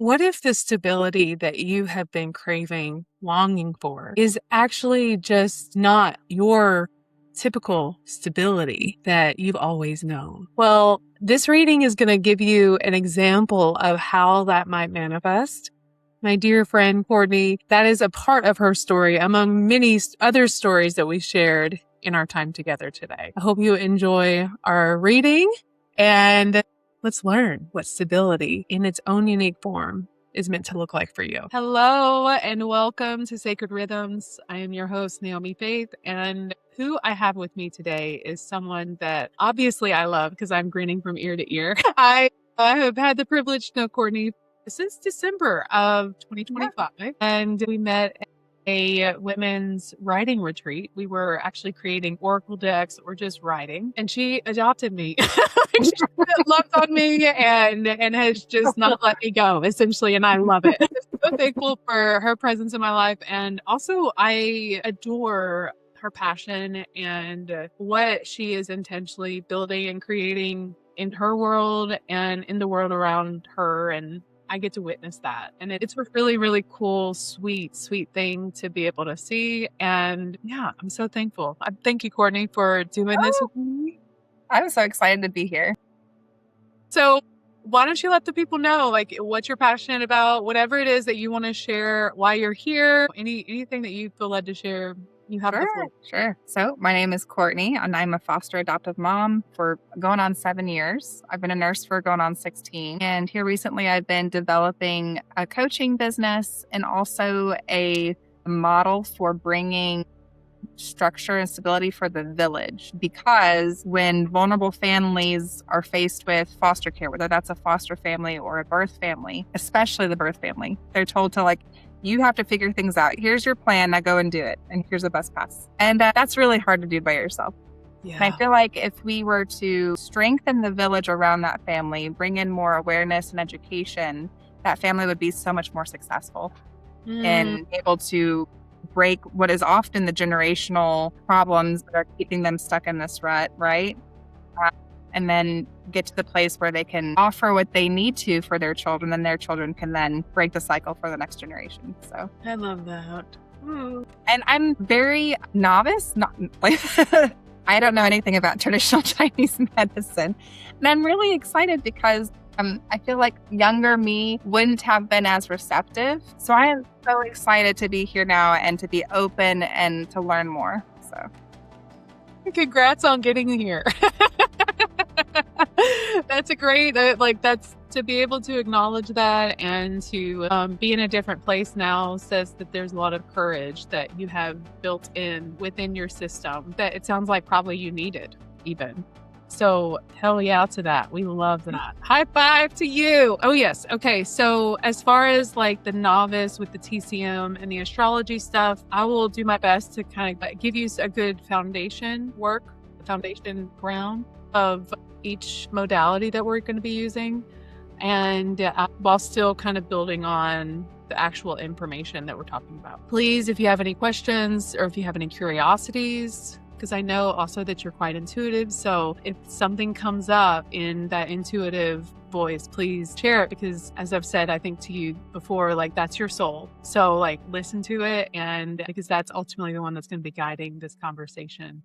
What if the stability that you have been craving, longing for, is actually just not your typical stability that you've always known? Well, this reading is going to give you an example of how that might manifest. My dear friend Courtney, that is a part of her story among many other stories that we shared in our time together today. I hope you enjoy our reading, and let's learn what stability in its own unique form is meant to look like for you. Hello and welcome to Sacred Rhythms. I am your host, Naomi Faith, and who I have with me today is someone that obviously I love because I'm grinning from ear to ear. I have had the privilege to know Courtney since December of 2025, and we met at a women's writing retreat. We were actually creating oracle decks or just writing, and she adopted me. She loved on me and has just not let me go, essentially, and I love it. So thankful for her presence in my life, and also I adore her passion and what she is intentionally building and creating in her world and in the world around her, and I get to witness that. And it's a really, really cool, sweet thing to be able to see. And yeah, I'm so thankful. Thank you, Courtney, for doing this with me. I'm so excited to be here. So why don't you let the people know, like, what you're passionate about, whatever it is that you want to share, why you're here, anything that you feel led to share. You have the floor. Sure. So my name is Courtney, and I'm a foster adoptive mom for going on 7 years. I've been a nurse for going on 16. And here recently, I've been developing a coaching business and also a model for bringing structure and stability for the village, because when vulnerable families are faced with foster care, whether that's a foster family or a birth family, especially the birth family, they're told to, like, you have to figure things out. Here's your plan. Now go and do it. And here's the best path. And that's really hard to do by yourself. Yeah. And I feel like if we were to strengthen the village around that family, bring in more awareness and education, that family would be so much more successful and able to break what is often the generational problems that are keeping them stuck in this rut, right? And then get to the place where they can offer what they need to for their children, and their children can then break the cycle for the next generation. So I love that. And I'm very novice, not like I don't know anything about traditional Chinese medicine. And I'm really excited because I feel like younger me wouldn't have been as receptive. So I am so excited to be here now and to be open and to learn more. So congrats on getting here. That's a great, that's to be able to acknowledge that and to be in a different place now says that there's a lot of courage that you have built in within your system that it sounds like probably you needed even. So hell yeah to that. We love that. High five to you. Oh yes. Okay. So as far as like the novice with the TCM and the astrology stuff, I will do my best to kind of give you a good foundation ground of each modality that we're going to be using. And while still kind of building on the actual information that we're talking about. Please, if you have any questions or if you have any curiosities, because I know also that you're quite intuitive. So if something comes up in that intuitive voice, please share it, because as I've said, I think to you before, like, that's your soul. So like listen to it, and because that's ultimately the one that's going to be guiding this conversation.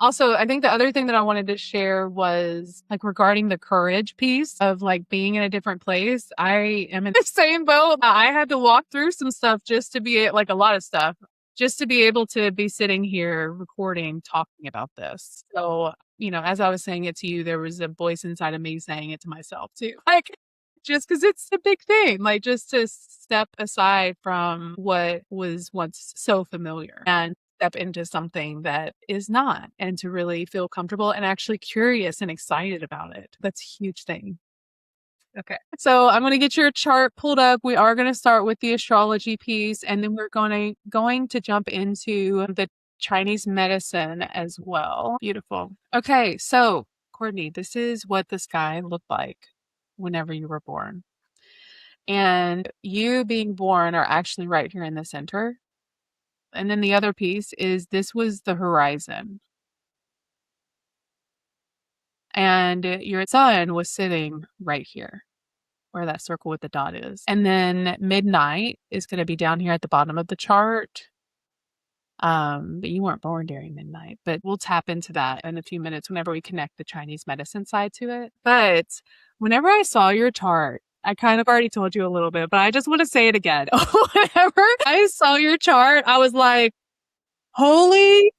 Also, I think the other thing that I wanted to share was like regarding the courage piece of like being in a different place. I am in the same boat. I had to walk through some stuff just to be like a lot of stuff, just to be able to be sitting here recording, talking about this. So, as I was saying it to you, there was a voice inside of me saying it to myself too. Like, just because it's a big thing, like just to step aside from what was once so familiar and step into something that is not, and to really feel comfortable and actually curious and excited about it. That's a huge thing. Okay. So I'm going to get your chart pulled up. We are going to start with the astrology piece, and then we're going to jump into the Chinese medicine as well. Beautiful. Okay. So Courtney, this is what the sky looked like whenever you were born. And you being born are actually right here in the center. And then the other piece is this was the horizon. And your sun was sitting right here. where that circle with the dot is. And then midnight is going to be down here at the bottom of the chart. But you weren't born during midnight, but we'll tap into that in a few minutes whenever we connect the Chinese medicine side to it. But whenever I saw your chart, I kind of already told you a little bit, but I just want to say it again. Whenever I saw your chart, I was like, holy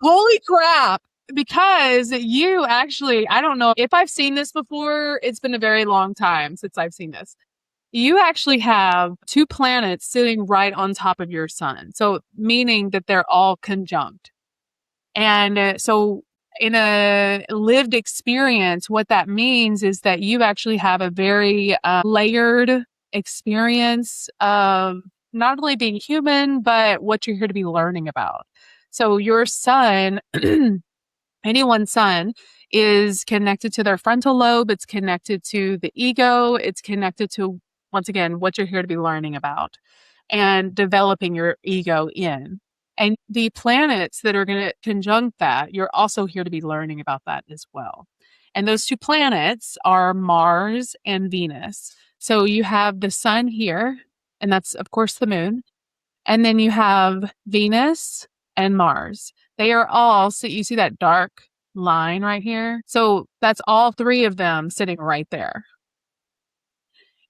crap. Because you actually, I don't know if I've seen this before. It's been a very long time since I've seen this. You actually have 2 planets sitting right on top of your sun. So meaning that they're all conjunct. And so in a lived experience, what that means is that you actually have a very layered experience of not only being human, but what you're here to be learning about. So your sun, anyone's sun, is connected to their frontal lobe. It's connected to the ego. It's connected to, once again, what you're here to be learning about and developing your ego in. And the planets that are going to conjunct that, you're also here to be learning about that as well. And those 2 planets are Mars and Venus. So you have the sun here, and that's, of course, the moon. And then you have Venus and Mars. They are all, so you see that dark line right here? So that's all 3 of them sitting right there.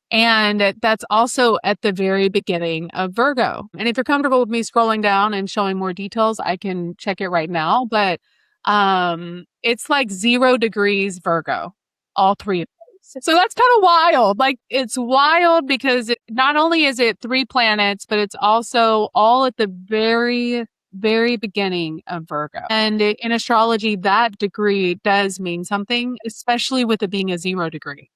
And that's also at the very beginning of Virgo. And if you're comfortable with me scrolling down and showing more details, I can check it right now. But it's like 0 degrees Virgo, all 3 of those. So that's kind of wild. Like, it's wild because not only is it 3 planets, but it's also all at the very beginning of Virgo. And in astrology, that degree does mean something, especially with it being a 0 degree.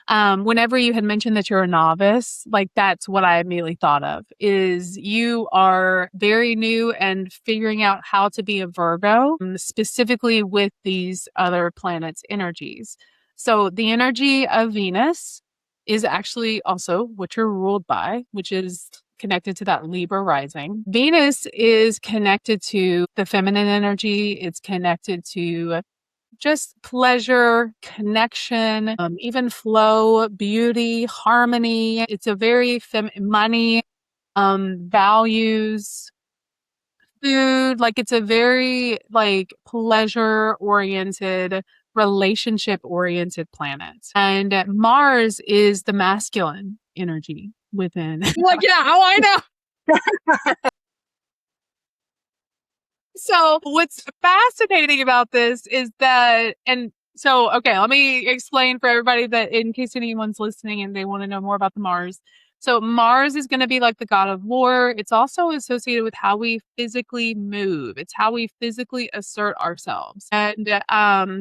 Whenever you had mentioned that you're a novice, like, that's what I immediately thought of, is you are very new and figuring out how to be a Virgo, specifically with these other planets' energies. So the energy of Venus is actually also what you're ruled by, which is connected to that Libra rising. Venus is connected to the feminine energy. It's connected to just pleasure, connection, even flow, beauty, harmony. It's a very money, values, food. Like, it's a very pleasure oriented, relationship oriented planet. And Mars is the masculine energy within. Like, yeah, oh, I know. So what's fascinating about this is that, and so, okay, let me explain for everybody that in case anyone's listening and they want to know more about the Mars. So Mars is going to be like the god of war. It's also associated with how we physically move. It's how we physically assert ourselves. And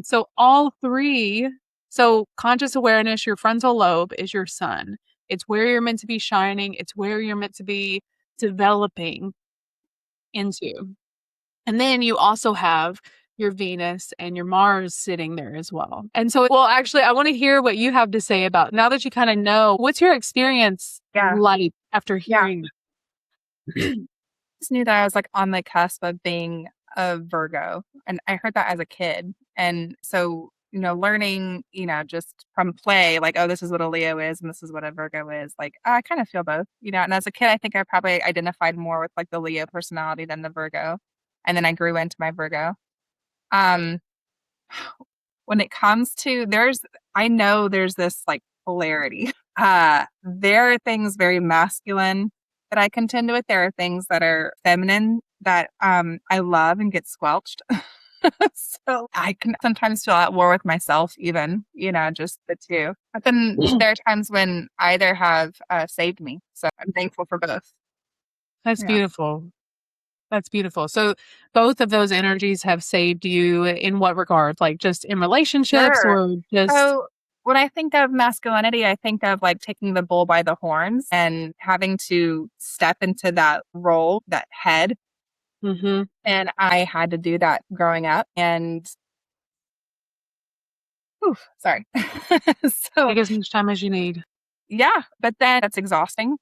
so all 3, so conscious awareness, your frontal lobe is your sun. It's where you're meant to be shining. It's where you're meant to be developing into. And then you also have your Venus and your Mars sitting there as well. And so, well, actually, I want to hear what you have to say about, now that you kind of know, what's your experience like after hearing I just knew that I was like on the cusp of being a Virgo. And I heard that as a kid. And so, learning, just from play, like, oh, this is what a Leo is and this is what a Virgo is. Like, I kind of feel both, and as a kid, I think I probably identified more with like the Leo personality than the Virgo. And then I grew into my Virgo. When it comes to, I know there's this like polarity. There are things very masculine that I contend with. There are things that are feminine that I love and get squelched. So I can sometimes feel at war with myself, even, just the 2. But then there are times when either have saved me. So I'm thankful for both. That's beautiful. That's beautiful. So both of those energies have saved you in what regard? Like, just in relationships, or just... So when I think of masculinity, I think of like taking the bull by the horns and having to step into that role, that head. Mm-hmm. And I had to do that growing up. And sorry. So take as much time as you need. Yeah, but then that's exhausting.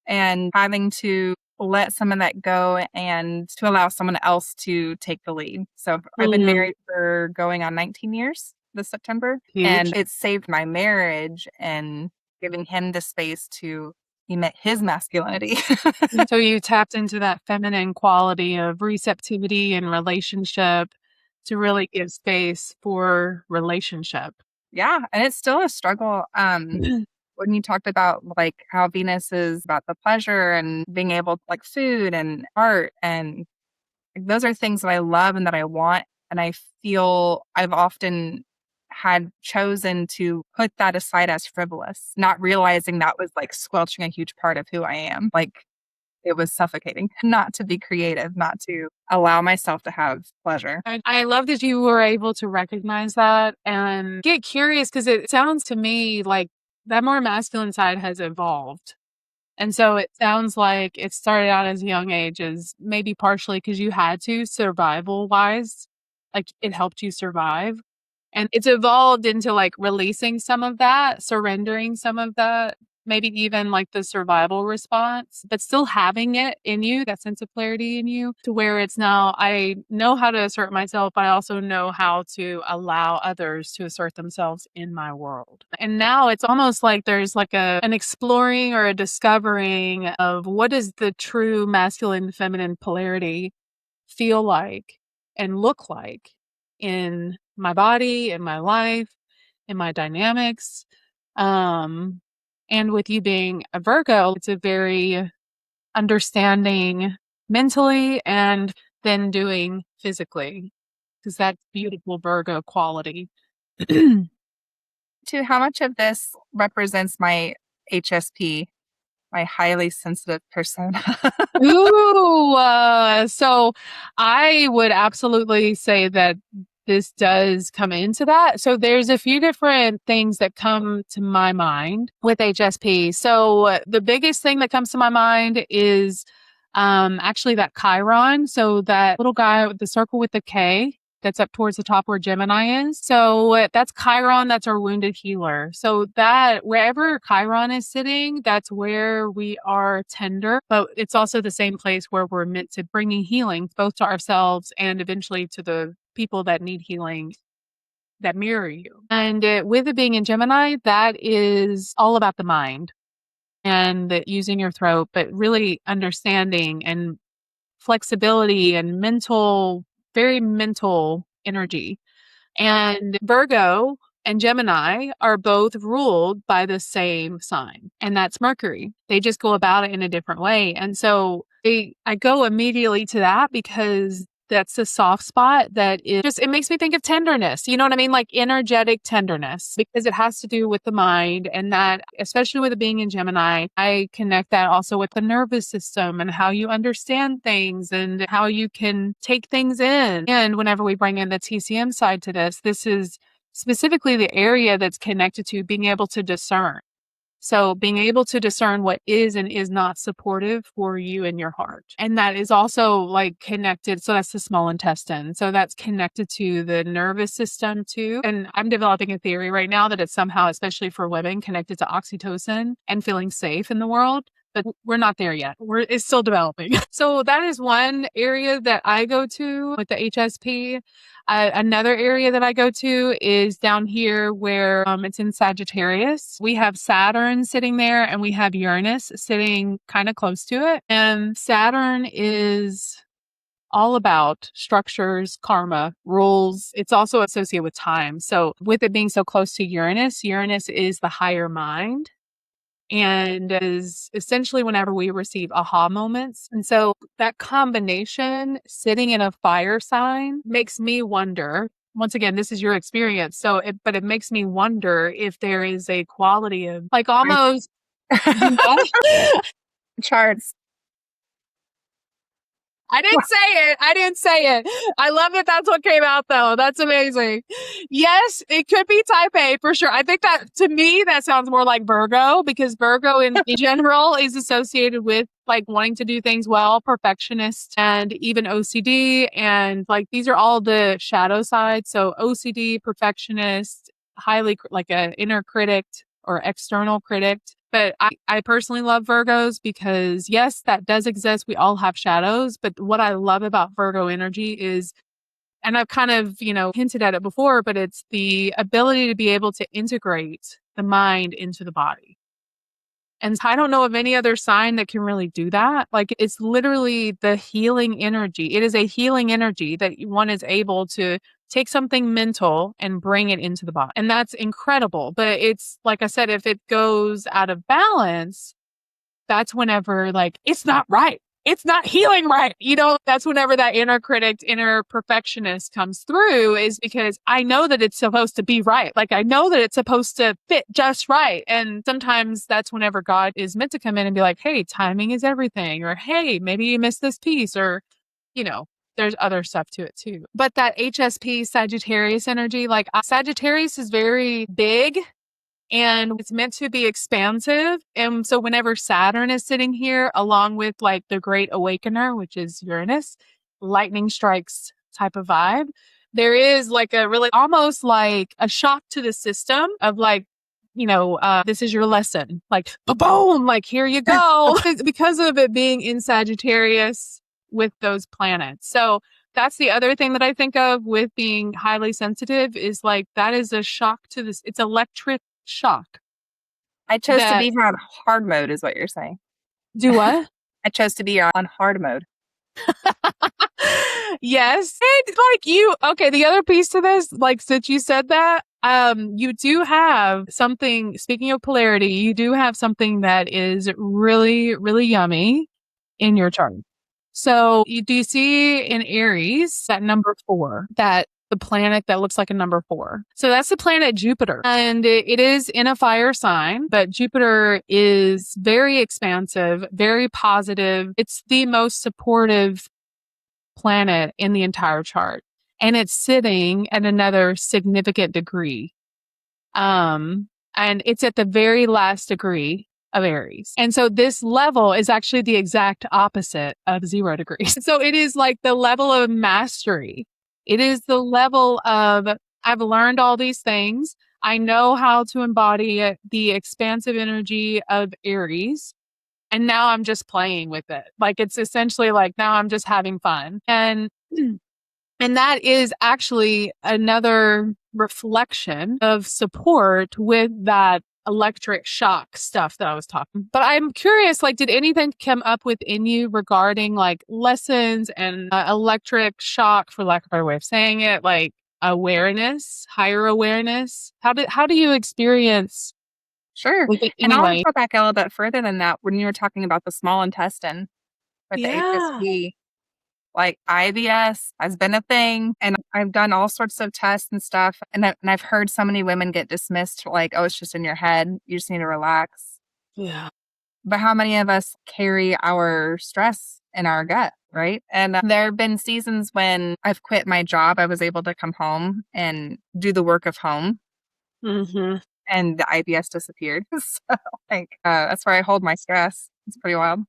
And having to let some of that go and to allow someone else to take the lead. So I've been married for going on 19 years. this September. Huge. And it saved my marriage and giving him the space to emit his masculinity. So you tapped into that feminine quality of receptivity and relationship to really give space for relationship. Yeah, and it's still a struggle. When you talked about like how Venus is about the pleasure and being able to like food and art and like, those are things that I love and that I want. And I feel I've often had chosen to put that aside as frivolous, not realizing that was like squelching a huge part of who I am. Like it was suffocating not to be creative, not to allow myself to have pleasure. I love that you were able to recognize that and get curious because it sounds to me like that more masculine side has evolved. And so it sounds like it started out as a young age as maybe partially because you had to survival wise, like it helped you survive. And it's evolved into like releasing some of that, surrendering some of that, maybe even like the survival response, but still having it in you, that sense of clarity in you to where it's now, I know how to assert myself, but I also know how to allow others to assert themselves in my world. And now it's almost like there's like an exploring or a discovering of what is the true masculine feminine polarity feel like and look like in my body, in my life, in my dynamics. And with you being a Virgo, it's a very understanding mentally and then doing physically because that's beautiful Virgo quality. To how much of this represents my HSP, my highly sensitive persona? Ooh, so I would absolutely say that this does come into that. So there's a few different things that come to my mind with HSP. So the biggest thing that comes to my mind is actually that Chiron. So that little guy with the circle with the K that's up towards the top where Gemini is. So that's Chiron. That's our wounded healer. So that wherever Chiron is sitting, that's where we are tender, but it's also the same place where we're meant to bringing healing both to ourselves and eventually to the people that need healing that mirror you. And with it being in Gemini, that is all about the mind and using your throat, but really understanding and flexibility and mental, very mental energy. And Virgo and Gemini are both ruled by the same sign, and that's Mercury. They just go about it in a different way. And so I go immediately to that because that's the soft spot that is just, it makes me think of tenderness. You know what I mean? Like energetic tenderness, because it has to do with the mind. And that, especially with it being in Gemini, I connect that also with the nervous system and how you understand things and how you can take things in. And whenever we bring in the TCM side to this, this is specifically the area that's connected to being able to discern. So being able to discern what is and is not supportive for you and your heart. And that is also like connected. So that's the small intestine. So that's connected to the nervous system too. And I'm developing a theory right now that it's somehow, especially for women, connected to oxytocin and feeling safe in the world. But we're not there yet. It's still developing. So that is one area that I go to with the HSP. Another area that I go to is down here where it's in Sagittarius. We have Saturn sitting there and we have Uranus sitting kind of close to it. And Saturn is all about structures, karma, rules. It's also associated with time. So with it being so close to Uranus, Uranus is the higher mind and is essentially whenever we receive aha moments. And so that combination sitting in a fire sign makes me wonder, once again, this is your experience. So but it makes me wonder if there is a quality of like almost Charts. I didn't say it. I didn't say it. I love that that's what came out though. That's amazing. Yes, it could be type A for sure. I think that to me, that sounds more like Virgo because Virgo in general is associated with like wanting to do things well, perfectionist and even OCD. And like these are all the shadow sides. So OCD, perfectionist, highly like an inner critic or external critic. But I personally love Virgos because yes, that does exist. We all have shadows. But what I love about Virgo energy is And I've kind of, hinted at it before, but it's the ability to be able to integrate the mind into the body. And I don't know of any other sign that can really do that. Like, it's literally the healing energy. It is a healing energy that one is able to take something mental and bring it into the body. And that's incredible. But it's like I said, if it goes out of balance, that's whenever like it's not right. It's not healing right. That's whenever that inner critic, inner perfectionist comes through, is because I know that it's supposed to be right. Like, I know that it's supposed to fit just right. And sometimes that's whenever God is meant to come in and be like, hey, timing is everything. Or, hey, maybe you missed this piece. Or, you know, there's other stuff to it too. But that HSP Sagittarius energy, like Sagittarius is very big and it's meant to be expansive. And so whenever Saturn is sitting here, along with like the Great Awakener, which is Uranus, lightning strikes type of vibe, there is like a really almost like a shock to the system of like, this is your lesson. Like, boom, like, here you go. Because of it being in Sagittarius with those planets. So that's the other thing that I think of with being highly sensitive is like, that is a shock to this. It's electric shock. I chose to That be here on hard mode, is what you're saying. do what? I chose to be on hard mode. Yes. And okay, the other piece to this, like, since you said that, you do have something, speaking of polarity, you do have something that is really, really yummy in your chart. So do you see in Aries that number 4, that the planet that looks like a number 4? So that's the planet Jupiter. And it is in a fire sign, but Jupiter is very expansive, very positive. It's the most supportive planet in the entire chart. And it's sitting at another significant degree. And it's at the very last degree of Aries. And so this level is actually the exact opposite of 0 degrees. So it is like the level of mastery. It is the level of, I've learned all these things. I know how to embody the expansive energy of Aries. And now I'm just playing with it. Like, it's essentially like, now I'm just having fun. And that is actually another reflection of support with that electric shock stuff that I was talking. But I'm curious, like, did anything come up within you regarding like lessons and electric shock, for lack of a better way of saying it, like awareness, higher awareness? How do you experience Sure. with it And I'll anyway? go back a little bit further than that when you were talking about the small intestine with the Yeah. HSP. Like, IBS has been a thing, and I've done all sorts of tests and stuff, and I've heard so many women get dismissed, like, "Oh, it's just in your head. You just need to relax." Yeah. But how many of us carry our stress in our gut, right? And there have been seasons when I've quit my job. I was able to come home and do the work of home, Mm-hmm. and the IBS disappeared. So, like, that's where I hold my stress. It's pretty wild.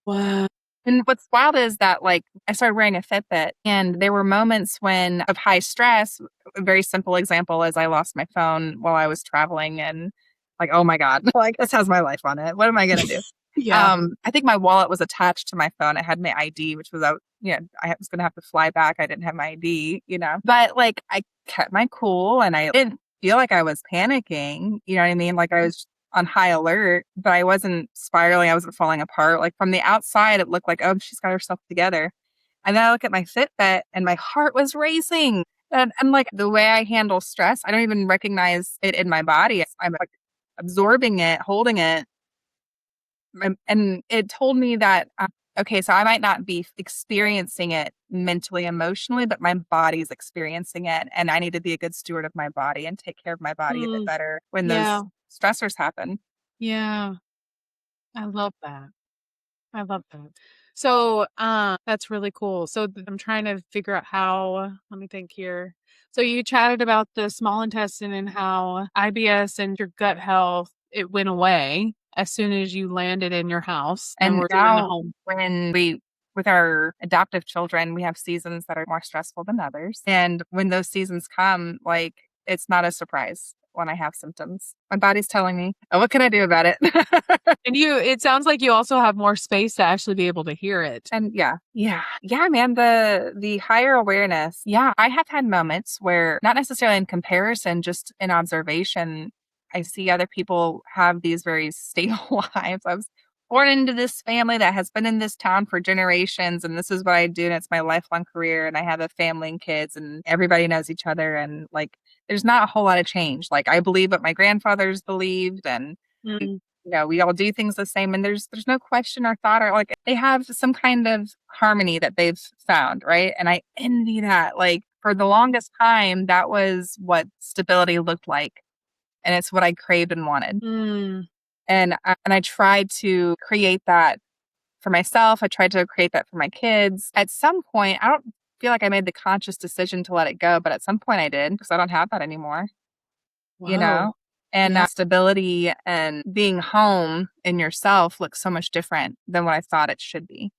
Wow. And what's wild is that, like, I started wearing a Fitbit, and there were moments when of high stress. A very simple example is I lost my phone while I was traveling, and like, oh my God, like, this has my life on it. What am I gonna do? Yeah. I think my wallet was attached to my phone. I had my ID, which was out. I was gonna have to fly back. I didn't have my ID. But like, I kept my cool, and I didn't feel like I was panicking. You know what I mean? Like, I was on high alert, but I wasn't spiraling. I wasn't falling apart. Like, from the outside, it looked like, oh, she's got herself together. And then I look at my Fitbit and my heart was racing. And I'm like, the way I handle stress, I don't even recognize it in my body. I'm like absorbing it, holding it. And it told me that, okay, so I might not be experiencing it mentally, emotionally, but my body's experiencing it. And I need to be a good steward of my body and take care of my body a bit better when Yeah. those stressors happen. Yeah. I love that. I love that. So, that's really cool. So I'm trying to figure out how, let me think here. So you chatted about the small intestine and how IBS and your gut health, it went away as soon as you landed in your house and And were doing the now, home. with our adoptive children, we have seasons that are more stressful than others. And when those seasons come, like, it's not a surprise when I have symptoms. My body's telling me, oh, what can I do about it? And it sounds like you also have more space to actually be able to hear it. And yeah, man, the higher awareness. Yeah, I have had moments where, not necessarily in comparison, just in observation, I see other people have these very stable lives. I was born into this family that has been in this town for generations, and this is what I do, and it's my lifelong career, and I have a family and kids, and everybody knows each other, and like there's not a whole lot of change. Like I believe what my grandfathers believed, and Mm. we all do things the same, and there's no question or thought, or like they have some kind of harmony that they've found, right? And I envy that. Like for the longest time, that was what stability looked like, and it's what I craved and wanted. Mm. And I tried to create that for myself. I tried to create that for my kids. At some point, I don't feel like I made the conscious decision to let it go, but at some point I did, because I don't have that anymore, you know? Wow. And Yeah. stability and being home in yourself looks so much different than what I thought it should be.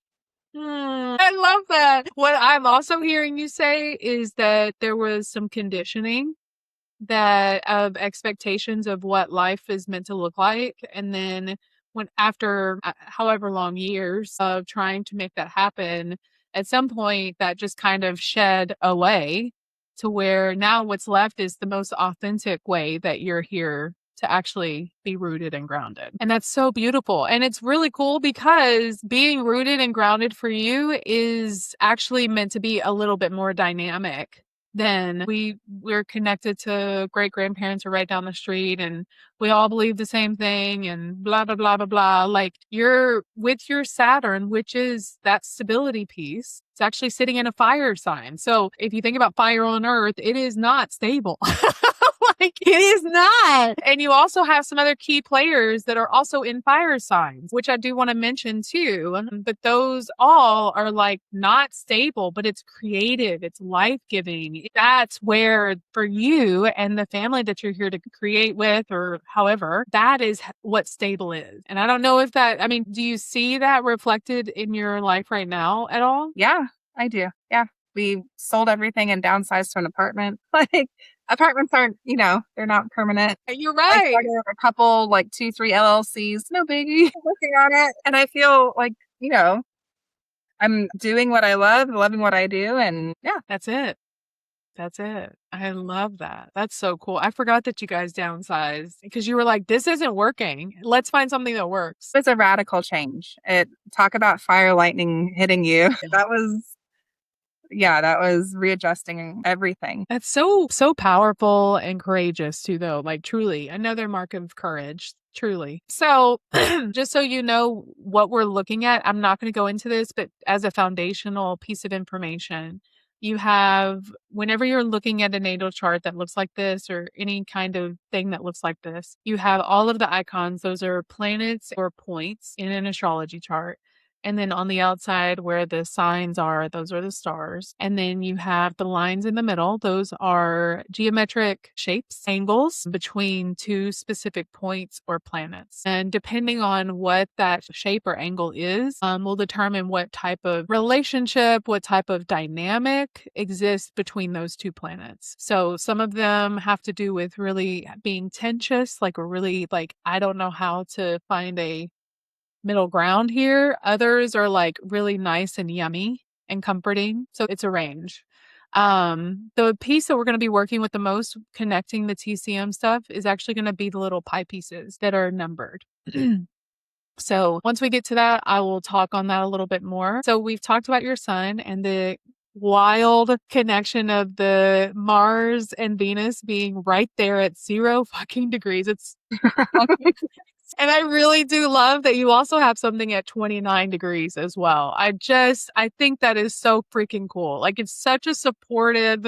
I love that. What I'm also hearing you say is that there was some conditioning that of expectations of what life is meant to look like. And then when after however long years of trying to make that happen, at some point that just kind of shed away to where now what's left is the most authentic way that you're here to actually be rooted and grounded. And that's so beautiful. And it's really cool because being rooted and grounded for you is actually meant to be a little bit more dynamic than we're connected to great grandparents are right down the street and we all believe the same thing and blah blah blah blah blah. Like you're with your Saturn, which is that stability piece. It's actually sitting in a fire sign. So if you think about fire on earth, it is not stable. Like it is not. And you also have some other key players that are also in fire signs, which I do want to mention too. But those all are like not stable, but it's creative, it's life giving. That's where for you and the family that you're here to create with, or however, that is what stable is. And I don't know if that, I mean, do you see that reflected in your life right now at all? Yeah, I do. Yeah. We sold everything and downsized to an apartment. Like apartments aren't, they're not permanent. You're I right. started a couple, like 2, 3 LLCs, no biggie, working on it. And I feel like, I'm doing what I love, loving what I do. And yeah, That's it. That's it. I love that. That's so cool. I forgot that you guys downsized because you were like, this isn't working. Let's find something that works. it's a radical change. Talk about fire lightning hitting you. That was readjusting everything. That's so powerful and courageous too, though. Like truly, another mark of courage. Truly. So, just so you know what we're looking at, I'm not going to go into this, but as a foundational piece of information, you have whenever you're looking at a natal chart that looks like this or any kind of thing that looks like this, you have all of the icons. Those are planets or points in an astrology chart. And then on the outside where the signs are, those are the stars. And then you have the lines in the middle. Those are geometric shapes, angles between two specific points or planets. And depending on what that shape or angle is, will determine what type of relationship, what type of dynamic exists between those two planets. So some of them have to do with really being tensious, like really like, I don't know how to find a middle ground here. Others are like really nice and yummy and comforting. So it's a range. The piece that we're going to be working with the most connecting the TCM stuff is actually going to be the little pie pieces that are numbered. So once we get to that, I will talk on that a little bit more. So we've talked about your sun and the wild connection of the Mars and Venus being right there at 0 fucking degrees. It's and I really do love that you also have something at 29 degrees as well. I think that is so freaking cool. Like it's such a supportive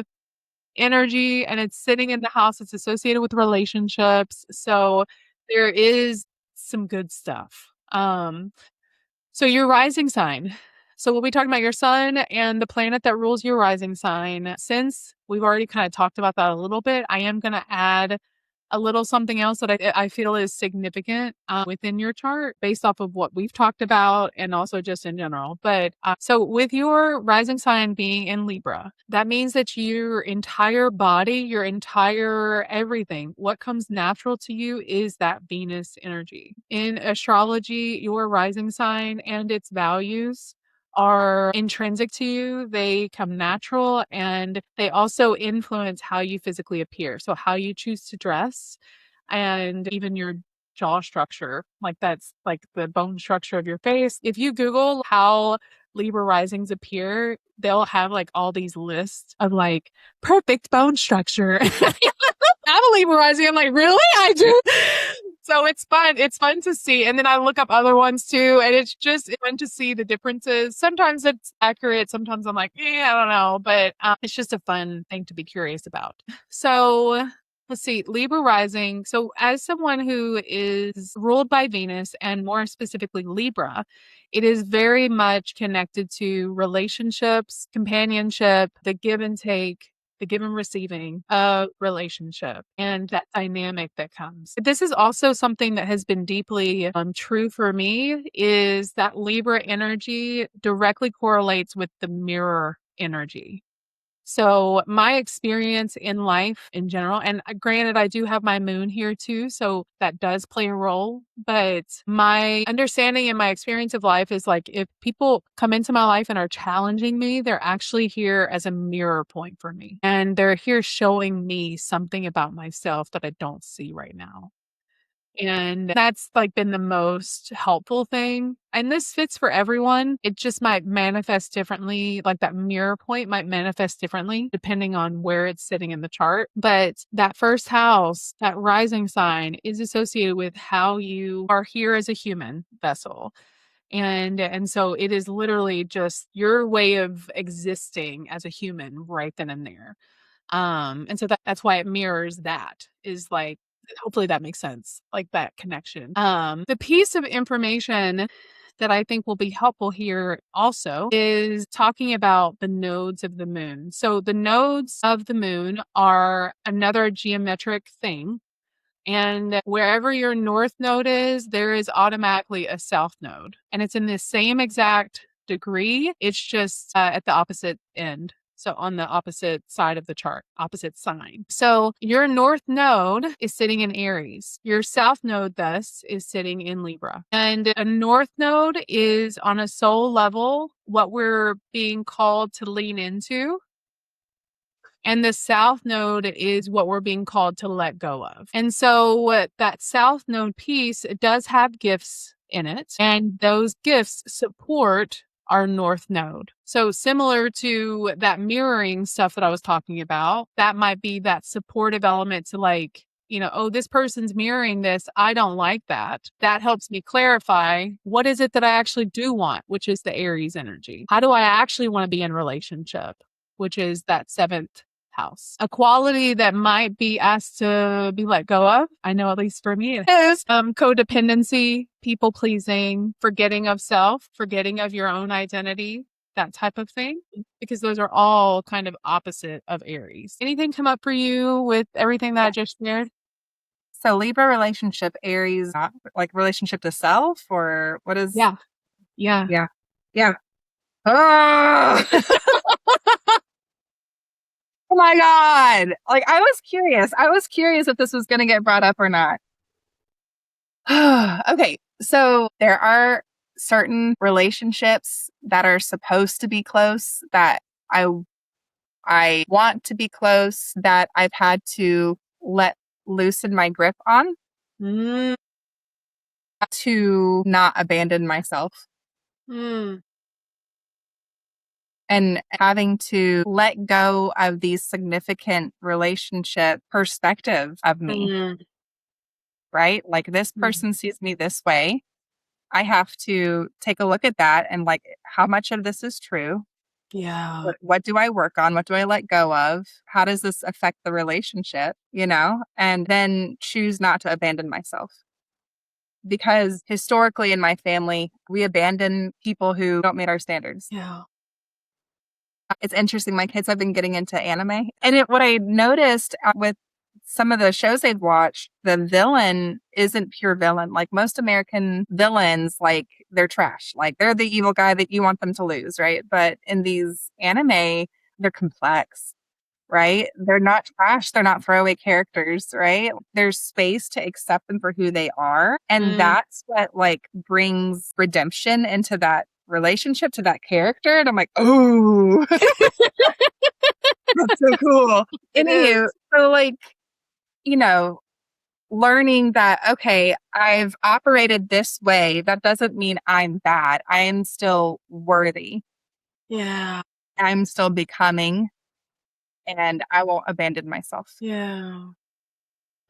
energy and it's sitting in the house. It's associated with relationships. So there is some good stuff. So your rising sign. So we'll be talking about your sun and the planet that rules your rising sign. Since we've already kind of talked about that a little bit, I am going to add a little something else that I feel is significant within your chart based off of what we've talked about and also just in general. But so with your rising sign being in Libra, that means that your entire body, your entire everything, what comes natural to you is that Venus energy. In astrology, your rising sign and its values are intrinsic to you. They come natural and they also influence how you physically appear. So, how you choose to dress and even your jaw structure, like that's like the bone structure of your face. If you Google how Libra risings appear, they'll have like all these lists of like perfect bone structure. I'm a Libra rising. I'm like, really? I do. So it's fun. It's fun to see. And then I look up other ones too. And it's just fun to see the differences. Sometimes it's accurate. Sometimes I'm like, I don't know. But it's just a fun thing to be curious about. So let's see, Libra rising. So as someone who is ruled by Venus and more specifically Libra, it is very much connected to relationships, companionship, the give and take, the give and receiving of relationship and that dynamic that comes. This is also something that has been deeply true for me is that Libra energy directly correlates with the mirror energy. So my experience in life in general, and granted, I do have my moon here too, so that does play a role. But my understanding and my experience of life is like if people come into my life and are challenging me, they're actually here as a mirror point for me. And they're here showing me something about myself that I don't see right now. And that's like been the most helpful thing. And this fits for everyone. It just might manifest differently. Like that mirror point might manifest differently depending on where it's sitting in the chart. But that first house, that rising sign is associated with how you are here as a human vessel. And so it is literally just your way of existing as a human right then and there. And so that's why it mirrors that is like, hopefully that makes sense, like that connection. The piece of information that I think will be helpful here also is talking about the nodes of the moon. So the nodes of the moon are another geometric thing. And wherever your north node is, there is automatically a south node. And it's in the same exact degree. It's just at the opposite end. So on the opposite side of the chart, opposite sign. So your north node is sitting in Aries. Your south node, thus, is sitting in Libra. And a north node is on a soul level what we're being called to lean into. And the south node is what we're being called to let go of. And so that south node piece, it does have gifts in it. And those gifts support our north node. So similar to that mirroring stuff that I was talking about, that might be that supportive element to like, oh, this person's mirroring this. I don't like that. That helps me clarify what is it that I actually do want, which is the Aries energy. How do I actually want to be in relationship, which is that seventh house. A quality that might be asked to be let go of, I know at least for me, it is codependency, people pleasing, forgetting of self, forgetting of your own identity, that type of thing, because those are all kind of opposite of Aries. Anything come up for you with everything that I just shared? So Libra relationship, Aries, like relationship to self, or what is? Yeah. Yeah. Yeah. Yeah. Oh, oh my God. Like I was curious. I was curious if this was going to get brought up or not. Okay. So there are certain relationships that are supposed to be close that I want to be close that I've had to let loosen my grip on Mm, to not abandon myself. mm, And having to let go of these significant relationship perspective of me, mm, right? Like this mm. person sees me this way. I have to take a look at that and like, how much of this is true? Yeah. What do I work on? What do I let go of? How does this affect the relationship? And then choose not to abandon myself. Because historically in my family, we abandon people who don't meet our standards. Yeah. It's interesting. My kids have been getting into anime. And what I noticed with some of the shows they've watched, the villain isn't pure villain. Like most American villains, like they're trash. Like they're the evil guy that you want them to lose, right? But in these anime, they're complex, right? They're not trash. They're not throwaway characters, right? There's space to accept them for who they are. And Mm. that's what like brings redemption into that relationship to that character. And I'm like, oh, that's so cool. It Anywho, is. so like, you know, learning that, okay, I've operated this way. That doesn't mean I'm bad. I am still worthy. Yeah. I'm still becoming, and I won't abandon myself. Yeah.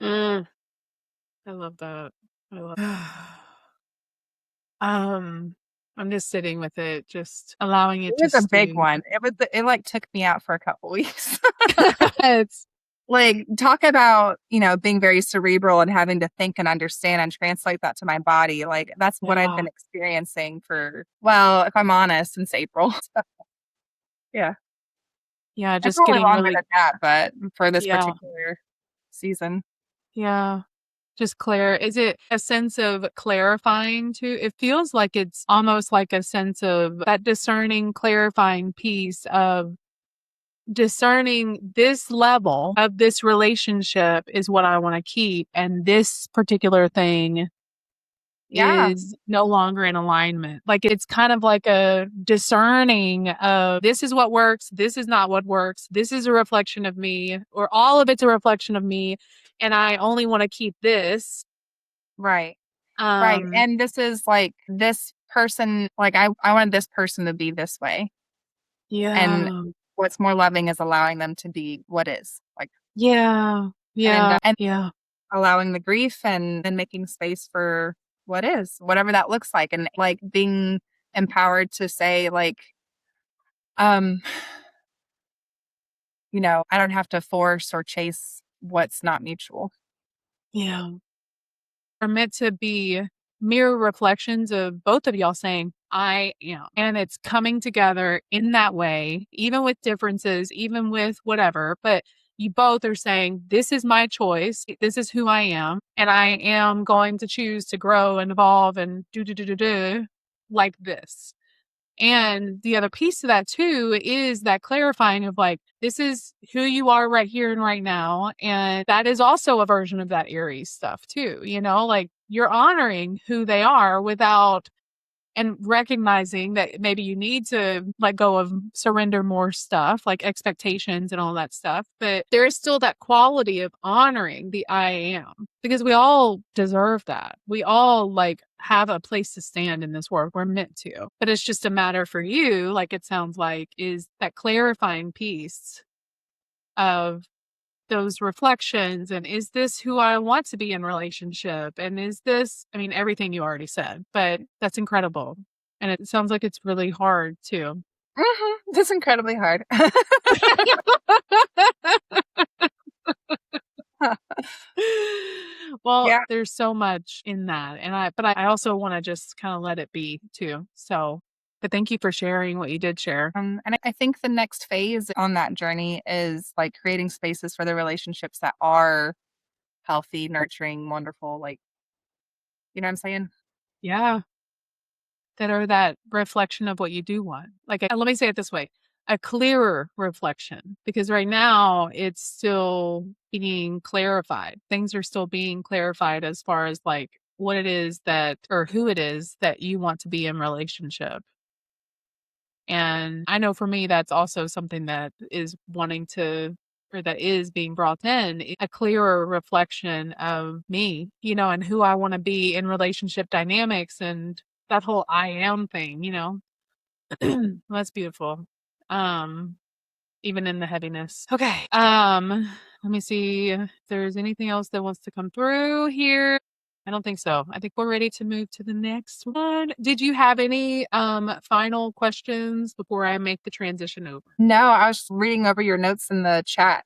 Mm. I love that. I love um I'm just sitting with it, just allowing It it to was a big stew. one. It like took me out for a couple weeks. It's Like talk about, being very cerebral and having to think and understand and translate that to my body. Like that's what I've yeah. been experiencing for, well, if I'm honest, since April. Yeah. Yeah, And just probably getting longer really than that, but for this yeah. particular season. Yeah. Just clear. Is it a sense of clarifying too? It feels like it's almost like a sense of that discerning, clarifying piece of discerning this level of this relationship is what I want to keep. And this particular thing Yeah. is no longer in alignment. Like it's kind of like a discerning of this is what works, this is not what works, this is a reflection of me, or all of it's a reflection of me, and I only want to keep this. Right. Right. Um, And this is like this person, like I wanted this person to be this way. And yeah, what's more loving is allowing them to be what is. Like yeah, yeah, and yeah, allowing the grief and then making space for what is, whatever that looks like. And like being empowered to say, like, um, I don't have to force or chase what's not mutual. yeah. Are meant to be mirror reflections of both of y'all saying, I am. And it's coming together in that way, even with differences, even with whatever. But you both are saying, this is my choice. This is who I am. And I am going to choose to grow and evolve and do like this. And the other piece of that too is that clarifying of like, this is who you are right here and right now. And that is also a version of that Aries stuff too, like you're honoring who they are without and recognizing that maybe you need to let go of surrender more stuff like expectations and all that stuff, but there is still that quality of honoring the I am because we all deserve that. We all like have a place to stand in this world. We're meant to, but it's just a matter for you, like it sounds like, is that clarifying piece of those reflections, and is this who I want to be in relationship, and is this, I mean, everything you already said, but that's incredible, and it sounds like it's really hard too. It's incredibly hard. Well, Yeah. there's so much in that, and I also want to just kind of let it be too. So, but thank you for sharing what you did share. And I think the next phase on that journey is like creating spaces for the relationships that are healthy, nurturing, wonderful. Like, you know what I'm saying? Yeah, that are that reflection of what you do want. Like, let me say it this way, a clearer reflection, because right now it's still being clarified. Things are still being clarified as far as like what it is that, or who it is that you want to be in relationship. And I know for me, that's also something that is wanting to, or that is being brought in a clearer reflection of me, and who I want to be in relationship dynamics and that whole I am thing. That's beautiful. Um, Even in the heaviness. Okay. Let me see if there's anything else that wants to come through here. I don't think so. I think we're ready to move to the next one. Did you have any final questions before I make the transition over? No, I was reading over your notes in the chat.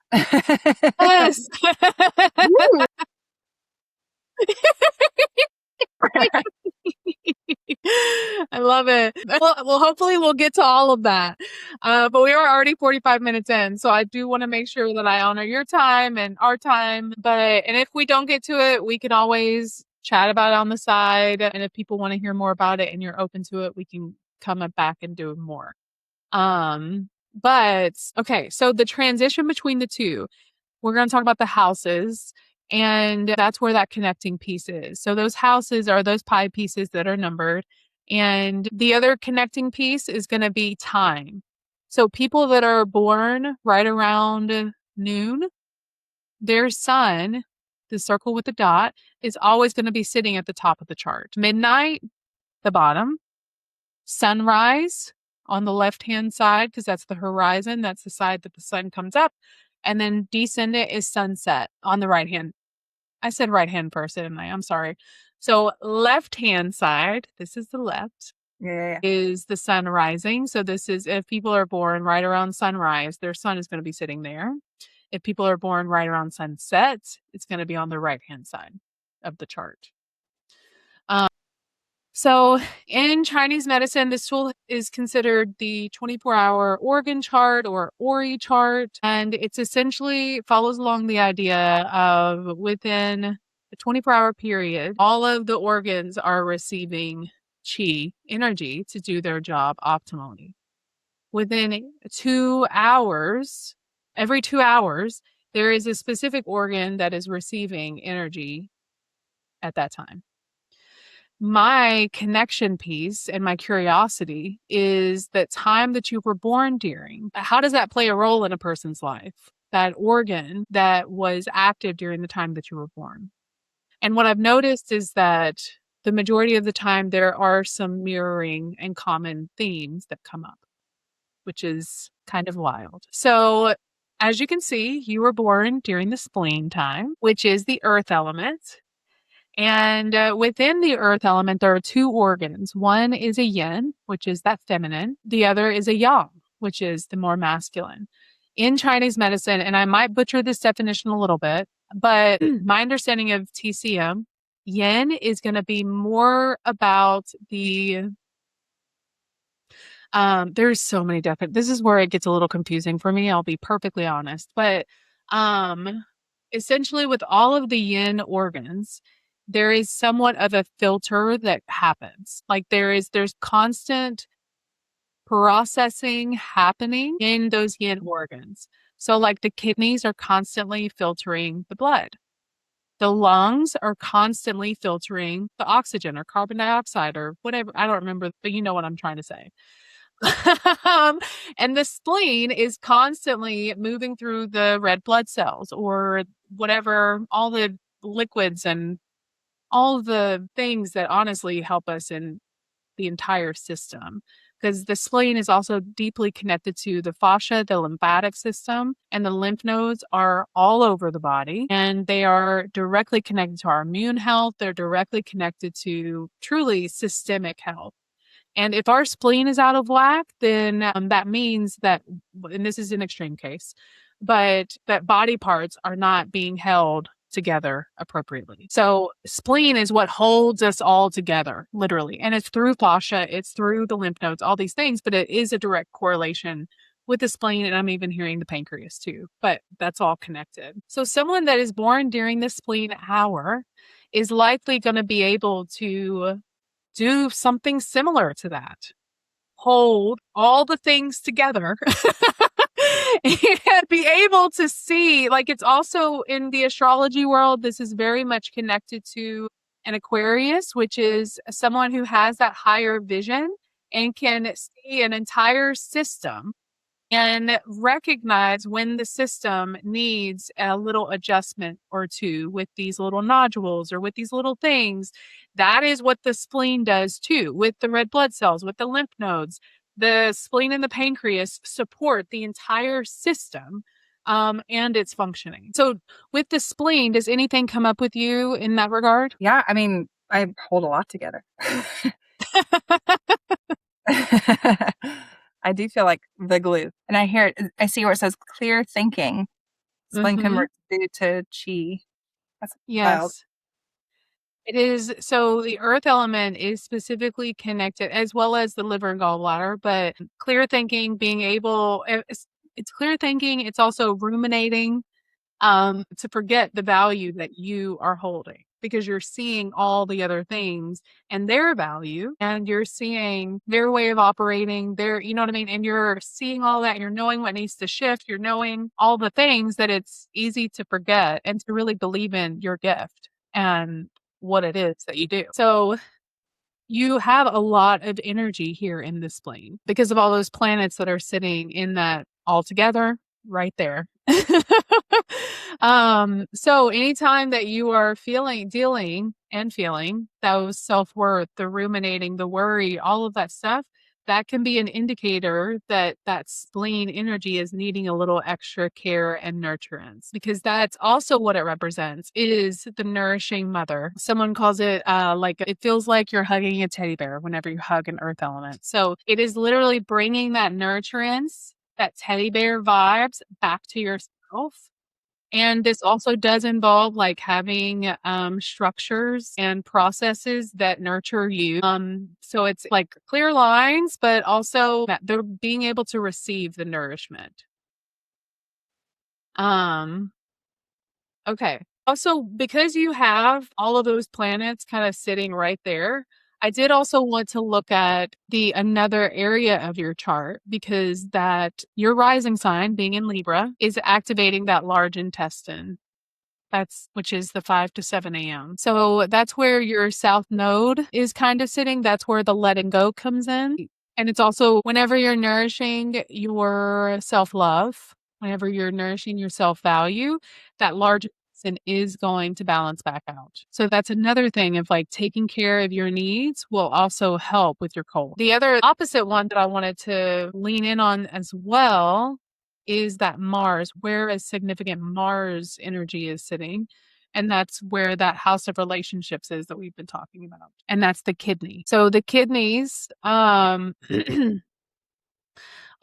Yes. Woo! I love it. Well, hopefully we'll get to all of that. But we are already 45 minutes in, so I do want to make sure that I honor your time and our time. And if we don't get to it, we can always chat about it on the side. And if people want to hear more about it and you're open to it, we can come back and do more. But okay, so the transition between the two, we're going to talk about the houses, and that's where that connecting piece is. So those houses are those pie pieces that are numbered. And the other connecting piece is going to be time. So people that are born right around noon, their sun, the circle with the dot, is always going to be sitting at the top of the chart. Midnight, the bottom. Sunrise on the left-hand side, because that's the horizon. That's the side that the sun comes up. And then descendant is sunset on the right hand. I said right hand first, didn't I? I'm sorry. So left-hand side, this is the left, is the sun rising. So this is if people are born right around sunrise, their sun is going to be sitting there. If people are born right around sunset, it's going to be on the right-hand side of the chart. So in Chinese medicine, this tool is considered the 24-hour organ chart or ORI chart. And it's essentially follows along the idea of within a 24-hour period, all of the organs are receiving qi energy to do their job optimally. Within 2 hours, every 2 hours, there is a specific organ that is receiving energy at that time. My connection piece and my curiosity is that time that you were born during. How does that play a role in a person's life? That organ that was active during the time that you were born. And what I've noticed is that the majority of the time there are some mirroring and common themes that come up, which is kind of wild. So as you can see, you were born during the spleen time, which is the earth element. And within the earth element, there are two organs. One is a yin, which is that feminine. The other is a yang, which is the more masculine. In Chinese medicine, and I might butcher this definition a little bit, but my understanding of TCM, yin is going to be more about the there's so many different, this is where it gets a little confusing for me, I'll be perfectly honest. But essentially with all of the yin organs, there is somewhat of a filter that happens. Like there's constant processing happening in those yin organs. So like the kidneys are constantly filtering the blood. The lungs are constantly filtering the oxygen or carbon dioxide or whatever. I don't remember, but you know what I'm trying to say. And the spleen is constantly moving through the red blood cells or whatever, all the liquids and all the things that honestly help us in the entire system. Because the spleen is also deeply connected to the fascia, the lymphatic system, and the lymph nodes are all over the body. And they are directly connected to our immune health. They're directly connected to truly systemic health. And if our spleen is out of whack, then that means that, and this is an extreme case, but that body parts are not being held together appropriately. So spleen is what holds us all together, literally. And it's through fascia, it's through the lymph nodes, all these things, but it is a direct correlation with the spleen. And I'm even hearing the pancreas too, but that's all connected. So someone that is born during the spleen hour is likely going to be able to do something similar to that. Hold all the things together and be able to see, like it's also in the astrology world, this is very much connected to an Aquarius, which is someone who has that higher vision and can see an entire system and recognize when the system needs a little adjustment or two with these little nodules or with these little things. That is what the spleen does too, with the red blood cells, with the lymph nodes. The spleen and the pancreas support the entire system and its functioning. So with the spleen, does anything come up with you in that regard? Yeah, I mean, I hold a lot together. I do feel like the glue. And I hear it, I see where it says clear thinking. Spleen Mm-hmm. converts due to chi. That's wild. Yes. It is. So the earth element is specifically connected as well as the liver and gallbladder, but clear thinking, being able, it's clear thinking. It's also ruminating, to forget the value that you are holding because you're seeing all the other things and their value, and you're seeing their way of operating, their, you know what I mean? And you're seeing all that, you're knowing what needs to shift, you're knowing all the things that it's easy to forget and to really believe in your gift and what it is that you do. So you have a lot of energy here in this plane because of all those planets that are sitting in that all together right there. So anytime that you are dealing and feeling those self-worth, the ruminating, the worry, all of that stuff, that can be an indicator that that spleen energy is needing a little extra care and nurturance, because that's also what it represents, is the nourishing mother. Someone calls it like, it feels like you're hugging a teddy bear whenever you hug an earth element. So it is literally bringing that nurturance, that teddy bear vibes back to yourself. And this also does involve like having structures and processes that nurture you. So it's like clear lines, but also that they're being able to receive the nourishment. Um, okay. Also, because you have all of those planets kind of sitting right there, I did also want to look at the another area of your chart, because that your rising sign being in Libra is activating that large intestine. That's which is the 5 to 7 a.m. So that's where your south node is kind of sitting. That's where the letting go comes in. And it's also whenever you're nourishing your self love, whenever you're nourishing your self value, that large person is going to balance back out. So that's another thing of like taking care of your needs will also help with your cold. The other opposite one that I wanted to lean in on as well is that Mars, where a significant Mars energy is sitting. And that's where that house of relationships is that we've been talking about. And that's the kidney. So the kidneys,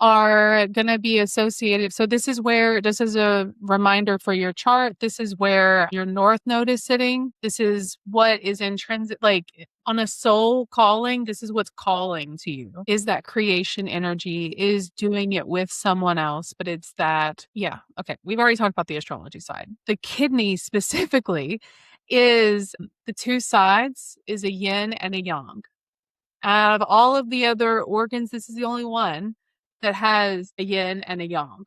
are going to be associated. So this is where, this is a reminder for your chart. This is where your north node is sitting. This is what is intrinsic, like on a soul calling. This is what's calling to you, is that creation energy, is doing it with someone else. But it's that, yeah. Okay. We've already talked about the astrology side. The kidney specifically is the two sides, is a yin and a yang. Out of all of the other organs, this is the only one that has a yin and a yang.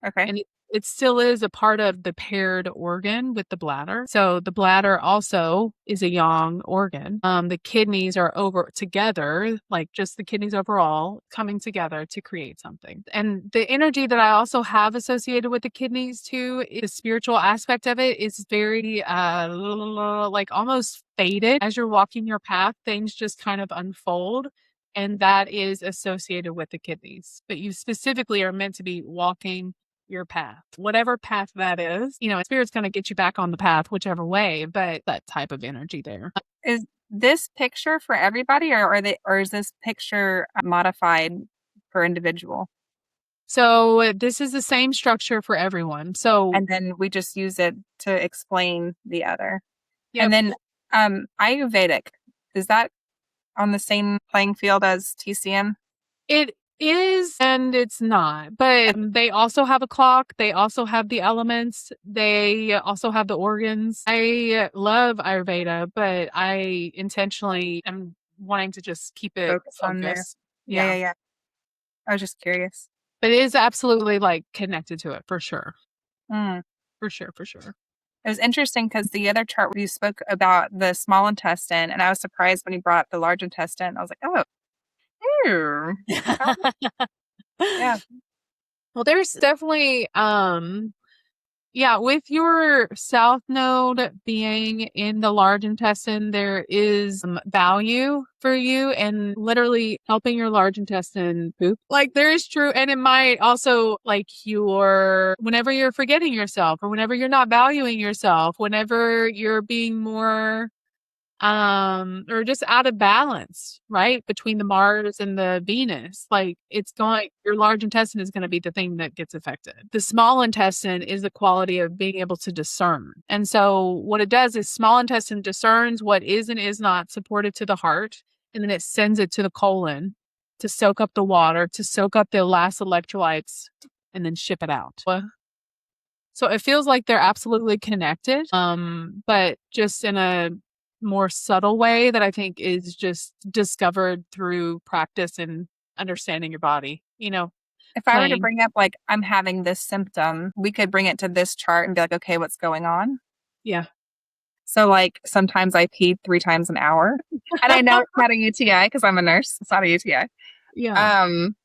Okay. And it still is a part of the paired organ with the bladder. So the bladder also is a yang organ. The kidneys are over together, like just the kidneys overall coming together to create something. And the energy that I also have associated with the kidneys too, the spiritual aspect of it is very like almost faded. As you're walking your path, things just kind of unfold. And that is associated with the kidneys. But you specifically are meant to be walking your path, whatever path that is. You know, spirit's going to get you back on the path, whichever way, but that type of energy there. Is this picture for everybody, or is this picture modified per individual? So this is the same structure for everyone. So, And then we just use it to explain the other. yep, And then Ayurvedic, is that on the same playing field as TCM? it is and it's not, but they also have a clock. They also have the elements. They also have the organs. I love Ayurveda, but I intentionally am wanting to just keep it Focus on there. focused. Yeah. I was just curious. But it is absolutely like connected to it for sure. Mm. For sure, for sure. It was interesting because the other chart where you spoke about the small intestine, and I was surprised when you brought up the large intestine. I was like, oh, ew. Yeah. Well, there's definitely yeah, with your south node being in the large intestine, there is value for you and literally helping your large intestine poop. Like there is true. And it might also like whenever you're forgetting yourself or whenever you're not valuing yourself, whenever you're being more or just out of balance, right? Between the Mars and the Venus. Like your large intestine is going to be the thing that gets affected. The small intestine is the quality of being able to discern. And so what it does is small intestine discerns what is and is not supportive to the heart. And then it sends it to the colon to soak up the water, to soak up the last electrolytes, and then ship it out. So it feels like they're absolutely connected, but just in a more subtle way that I think is just discovered through practice and understanding your body, If I were to playing. bring up, like, I'm having this symptom, we could bring it to this chart and be like, okay, what's going on? Yeah. So, like, sometimes I pee 3 times an hour. And I know it's not a UTI because I'm a nurse. It's not a UTI. Yeah. Um,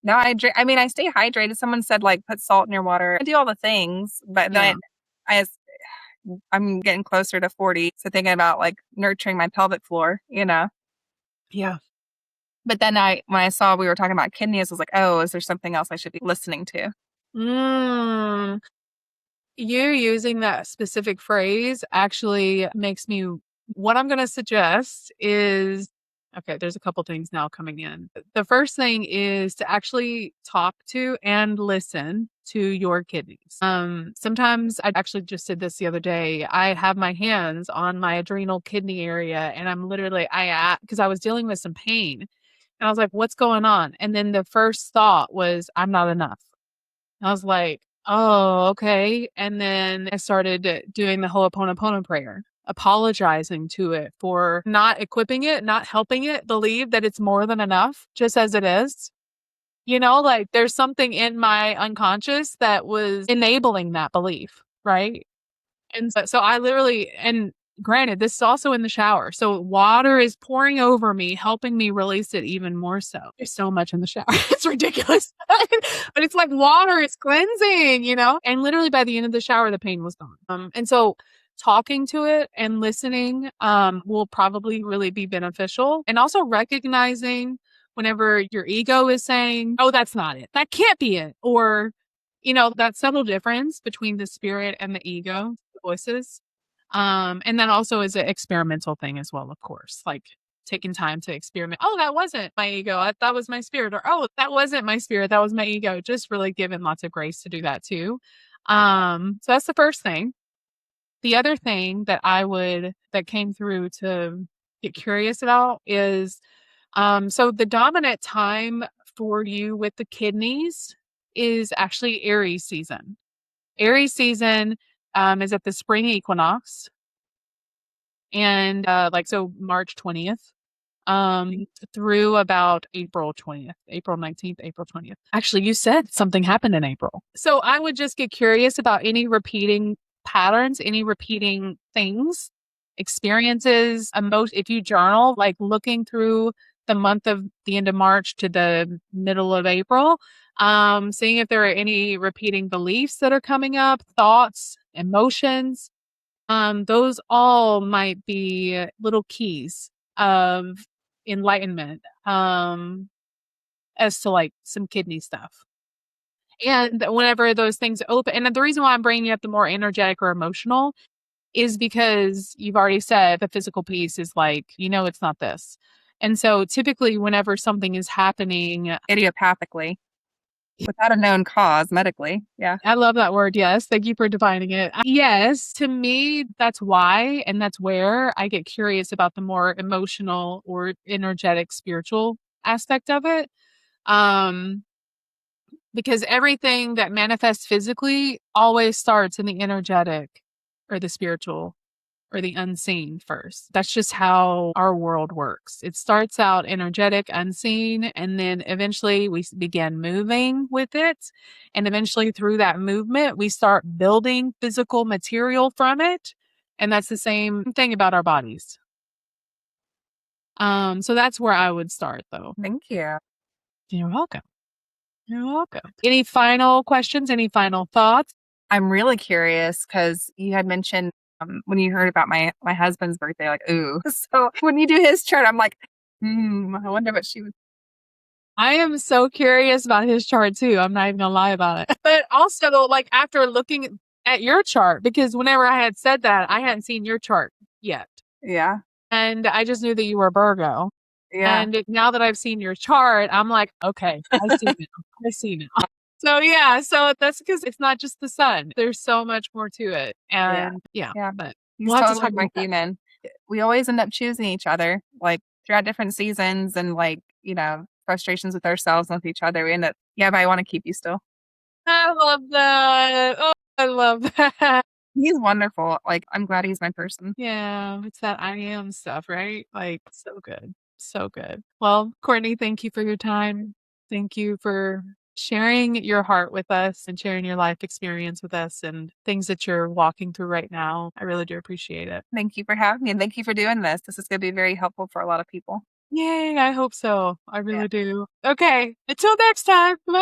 no, I mean, I stay hydrated. Someone said, like, put salt in your water. I do all the things, but Yeah. then I, I'm getting closer to 40. So thinking about, like, nurturing my pelvic floor, Yeah. But then when I saw we were talking about kidneys, I was like, oh, is there something else I should be listening to? Mm. You using that specific phrase actually makes me, what I'm going to suggest is, okay, there's a couple things now coming in. The first thing is to actually talk to and listen to your kidneys. Sometimes I actually just did this the other day. I have my hands on my adrenal kidney area and I'm literally, because I was dealing with some pain and I was like, what's going on? And then the first thought was, I'm not enough. I was like, oh, okay. And then I started doing the Ho'oponopono prayer, apologizing to it for not equipping it, not helping it believe that it's more than enough, just as it is. Like there's something in my unconscious that was enabling that belief, right? And so I literally, and granted, this is also in the shower. So water is pouring over me, helping me release it even more so. There's so much in the shower. It's ridiculous. But it's like water is cleansing. And literally by the end of the shower, the pain was gone. And so talking to it and listening will probably really be beneficial. And also recognizing whenever your ego is saying, oh, that's not it. That can't be it. Or, that subtle difference between the spirit and the ego voices. And that also is an experimental thing as well, of course, like taking time to experiment. Oh, that wasn't my ego. That was my spirit. Or, oh, that wasn't my spirit. That was my ego. Just really giving lots of grace to do that too. So that's the first thing. The other thing that came through to get curious about is, so the dominant time for you with the kidneys is actually Aries season. Aries season is at the spring equinox and so March 20th through about April 20th, April 19th, April 20th. Actually, you said something happened in April. So I would just get curious about any repeating patterns, any repeating things, experiences, if you journal, like looking through the month of the end of March to the middle of April, seeing if there are any repeating beliefs that are coming up, thoughts, emotions. Those all might be little keys of enlightenment as to like some kidney stuff. And whenever those things open, and the reason why I'm bringing up the more energetic or emotional is because you've already said the physical piece is like, it's not this. And so typically, whenever something is happening Idiopathically, without a known cause medically. Yeah. I love that word. Yes. Thank you for defining it. Yes. To me, that's why, and that's where I get curious about the more emotional or energetic spiritual aspect of it. Because everything that manifests physically always starts in the energetic or the spiritual or the unseen first. That's just how our world works. It starts out energetic, unseen, and then eventually we begin moving with it. And eventually through that movement, we start building physical material from it. And that's the same thing about our bodies. So that's where I would start though. Thank you. You're welcome. You're welcome. Any final questions? Any final thoughts? I'm really curious because you had mentioned when you heard about my husband's birthday, like, ooh. So when you do his chart, I'm like, I wonder what she would. I am so curious about his chart too. I'm not even gonna lie about it. But also, like after looking at your chart, because whenever I had said that, I hadn't seen your chart yet. Yeah. And I just knew that you were Virgo. Yeah. And now that I've seen your chart, I'm like, okay, I see now. I see now. So yeah, so that's because it's not just the sun. There's so much more to it. Yeah. And yeah, Yeah. but He's we'll have to totally talk my about that. human. We always end up choosing each other, like, throughout different seasons and, like, frustrations with ourselves and with each other. We end up, "Yeah, but I wanna keep you still." I love that. Oh, I love that. He's wonderful. Like, I'm glad he's my person. Yeah, it's that I am stuff, right? Like, so good. So good. Well, Courtney, thank you for your time. Thank you for sharing your heart with us and sharing your life experience with us and things that you're walking through right now. I really do appreciate it. Thank you for having me, and thank you for doing this. This is gonna be very helpful for a lot of people. Yay, I hope so. I Yeah. really do. Okay, until next time. Bye.